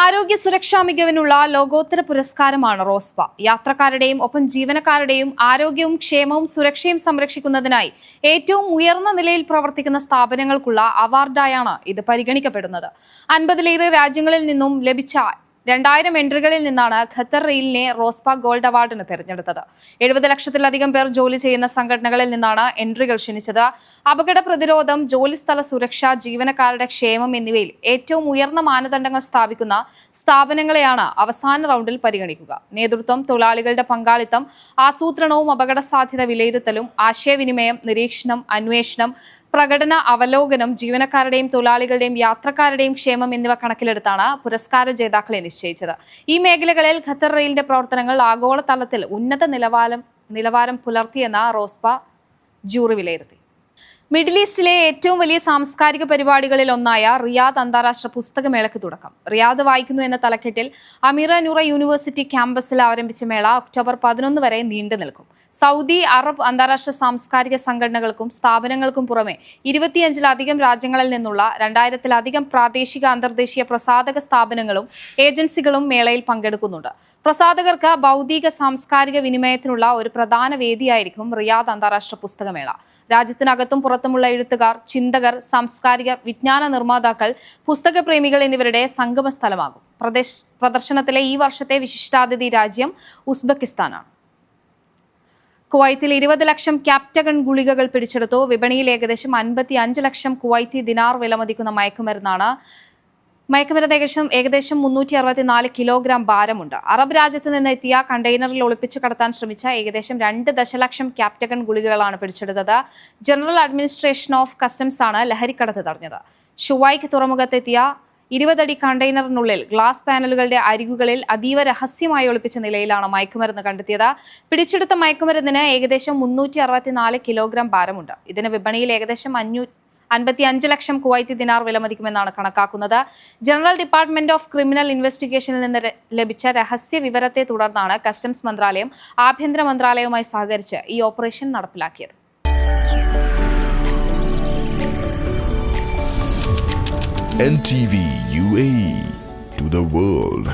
ആരോഗ്യ സുരക്ഷാ മികവിനുള്ള ലോകോത്തര പുരസ്കാരമാണ് റോസ്പ. യാത്രക്കാരുടെയും ഒപ്പം ജീവനക്കാരുടെയും ആരോഗ്യവും ക്ഷേമവും സുരക്ഷയും സംരക്ഷിക്കുന്നതിനായി ഏറ്റവും ഉയർന്ന നിലയിൽ പ്രവർത്തിക്കുന്ന സ്ഥാപനങ്ങൾക്കുള്ള അവാർഡായാണ് ഇത് പരിഗണിക്കപ്പെടുന്നത്. 50-ലേറെ രാജ്യങ്ങളിൽ നിന്നും ലഭിച്ച 2000 എൻട്രികളിൽ നിന്നാണ് ഖത്തർ റെയിലിനെ റോസ്പ ഗോൾഡ് അവാർഡിന് തെരഞ്ഞെടുത്തത്. 70 ലക്ഷത്തിലധികം പേർ ജോലി ചെയ്യുന്ന സംഘടനകളിൽ നിന്നാണ് എൻട്രികൾ ക്ഷണിച്ചത്. അപകട പ്രതിരോധം, ജോലിസ്ഥല സുരക്ഷ, ജീവനക്കാരുടെ ക്ഷേമം എന്നിവയിൽ ഏറ്റവും ഉയർന്ന മാനദണ്ഡങ്ങൾ സ്ഥാപിക്കുന്ന സ്ഥാപനങ്ങളെയാണ് അവസാന റൗണ്ടിൽ പരിഗണിക്കുക. നേതൃത്വം, തൊഴിലാളികളുടെ പങ്കാളിത്തം, ആസൂത്രണവും അപകട സാധ്യത വിലയിരുത്തലും, ആശയവിനിമയം, നിരീക്ഷണം, അന്വേഷണം, പ്രകടന അവലോകനം, ജീവനക്കാരുടെയും തൊഴിലാളികളുടെയും യാത്രക്കാരുടെയും ക്ഷേമം എന്നിവ കണക്കിലെടുത്താണ് പുരസ്കാര ജേതാക്കളെ നിശ്ചയിച്ചത്. ഈ മേഖലകളിൽ ഖത്തർ റെയിലിന്റെ പ്രവർത്തനങ്ങൾ ആഗോളതലത്തിൽ ഉന്നത നിലവാരം പുലർത്തിയെന്ന റോസ്പ ജൂറി വിലയിരുത്തി. മിഡിൽ ഈസ്റ്റിലെ ഏറ്റവും വലിയ സാംസ്കാരിക പരിപാടികളിൽ ഒന്നായ റിയാദ് അന്താരാഷ്ട്ര പുസ്തകമേളയ്ക്ക് തുടക്കം. റിയാദ് വായിക്കുന്നു എന്ന തലക്കെട്ടിൽ അമീറ നൂറ യൂണിവേഴ്സിറ്റി ക്യാമ്പസിൽ ആരംഭിച്ച മേള ഒക്ടോബർ 11 വരെ നീണ്ടു നിൽക്കും. സൗദി, അറബ്, അന്താരാഷ്ട്ര സാംസ്കാരിക സംഘടനകൾക്കും സ്ഥാപനങ്ങൾക്കും പുറമെ 25-ലധികം രാജ്യങ്ങളിൽ നിന്നുള്ള 2000-ലധികം പ്രാദേശിക, അന്തർദേശീയ പ്രസാധക സ്ഥാപനങ്ങളും ഏജൻസികളും മേളയിൽ പങ്കെടുക്കുന്നുണ്ട്. പ്രസാധകർക്ക് ബൗദ്ധിക സാംസ്കാരിക വിനിമയത്തിനുള്ള ഒരു പ്രധാന വേദിയായിരിക്കും റിയാദ് അന്താരാഷ്ട്ര പുസ്തകമേള. രാജ്യത്തിനകത്തും പുറത്തുമുള്ള എഴുത്തുകാർ, ചിന്തകർ, സാംസ്കാരിക വിജ്ഞാന നിർമ്മാതാക്കൾ, പുസ്തകപ്രേമികൾ എന്നിവരുടെ സംഗമ സ്ഥലമാകും. പ്രദർശനത്തിലെ ഈ വർഷത്തെ വിശിഷ്ടാതിഥി രാജ്യം ഉസ്ബെക്കിസ്ഥാനാണ്. കുവൈത്തിൽ 20 ലക്ഷം ക്യാപ്റ്റഗൺ ഗുളികകൾ പിടിച്ചെടുത്തു. വിപണിയിൽ ഏകദേശം 55 ലക്ഷം കുവൈത്തി ദിനാർ വിലമതിക്കുന്ന മയക്കുമരുന്ന് ഏകദേശം 364 കിലോഗ്രാം ഭാരമുണ്ട്. അറബ് രാജ്യത്ത് നിന്ന് എത്തിയ കണ്ടെയ്നറിൽ ഒളിപ്പിച്ചു കടത്താൻ ശ്രമിച്ച ഏകദേശം 2 ദശലക്ഷം ക്യാപ്റ്റഗൺ ഗുളികകളാണ് പിടിച്ചെടുത്തത്. ജനറൽ അഡ്മിനിസ്ട്രേഷൻ ഓഫ് കസ്റ്റംസ് ആണ് ലഹരിക്കടത്ത് തടഞ്ഞത്. ഷുവൈക്ക് തുറമുഖത്തെത്തിയ 20 അടി കണ്ടെയ്നറിനുള്ളിൽ ഗ്ലാസ് പാനലുകളുടെ അരികുകളിൽ അതീവ രഹസ്യമായി ഒളിപ്പിച്ച നിലയിലാണ് മയക്കുമരുന്ന് കണ്ടെത്തിയത്. പിടിച്ചെടുത്ത മയക്കുമരുന്നിന് ഏകദേശം 364 കിലോഗ്രാം ഭാരമുണ്ട്. ഇതിന് വിപണിയിൽ ഏകദേശം 55 ലക്ഷം കുവൈത്തി ദിനാർ വിലമതിക്കുമെന്നാണ് കണക്കാക്കുന്നത്. ജനറൽ ഡിപ്പാർട്ട്മെന്റ് ഓഫ് ക്രിമിനൽ ഇൻവെസ്റ്റിഗേഷനിൽ നിന്ന് ലഭിച്ച രഹസ്യ വിവരത്തെ തുടർന്നാണ് കസ്റ്റംസ് മന്ത്രാലയം ആഭ്യന്തര മന്ത്രാലയവുമായി സഹകരിച്ച് ഈ ഓപ്പറേഷൻ നടപ്പിലാക്കിയത്. NTV UAE to the world.